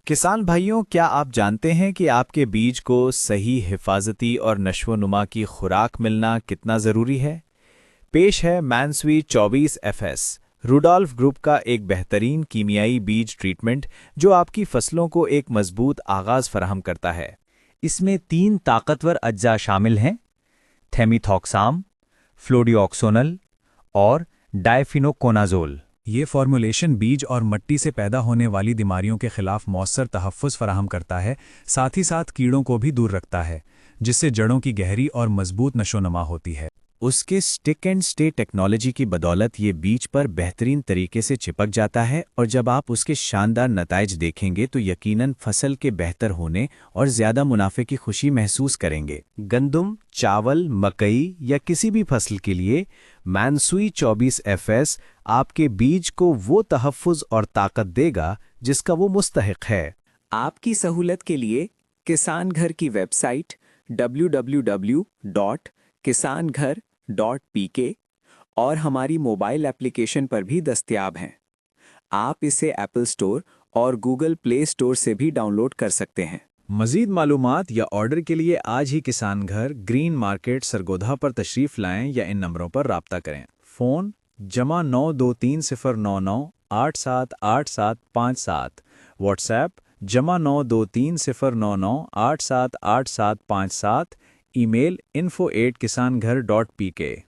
किसान भाइयों, क्या आप जानते हैं कि आपके बीज को सही हिफाजती और नशो-नुमा की खुराक मिलना कितना ज़रूरी है? पेश है मैनसवी 24 FS, रूडोल्फ ग्रुप का एक बेहतरीन कीमियाई बीज ट्रीटमेंट जो आपकी फसलों को एक मजबूत आगाज़ फराहम करता है। इसमें 3 ताकतवर अज्जा शामिल हैं: थेमिथॉक्साम, फ्लोडिऑक्सोनल और डायफिनोकोनाजोल। ये फॉर्मुलेशन बीज और मिट्टी से पैदा होने वाली बीमारियों के खिलाफ मौसर तहफ़्फ़ुज़ फराहम करता है, साथ ही साथ कीड़ों को भी दूर रखता है, जिससे जड़ों की गहरी और मजबूत नशोनमा होती है। उसके स्टिक एंड स्टे टेक्नोलॉजी की बदौलत ये बीज पर बेहतरीन तरीके से चिपक जाता है और जब आप उसके शानदार नताइज देखेंगे तो यकीनन फसल के बेहतर होने और ज़्यादा मुनाफे की खुशी महसूस करेंगे। गंदम, चावल, मकई या किसी भी फसल के लिए मैनसवी 24 FS आपके बीज को वो तहफ़्फ़ुज़ और ताकत देगा जिसका वो मुस्तहिक है। आपकी सहूलत के लिए किसान घर की वेबसाइट www.kisanghar.pk और हमारी मोबाइल एप्लीकेशन पर भी दस्तयाब हैं। आप इसे एप्पल स्टोर और गूगल प्ले स्टोर से भी डाउनलोड कर सकते हैं। मज़ीद मालूमात या ऑर्डर के लिए आज ही किसान घर, ग्रीन मार्केट, सरगोधा पर तशरीफ़ लाएं या इन नंबरों पर राब्ता करें। Phone +923099878757, WhatsApp +923099878757, email info@kisanghar.pk।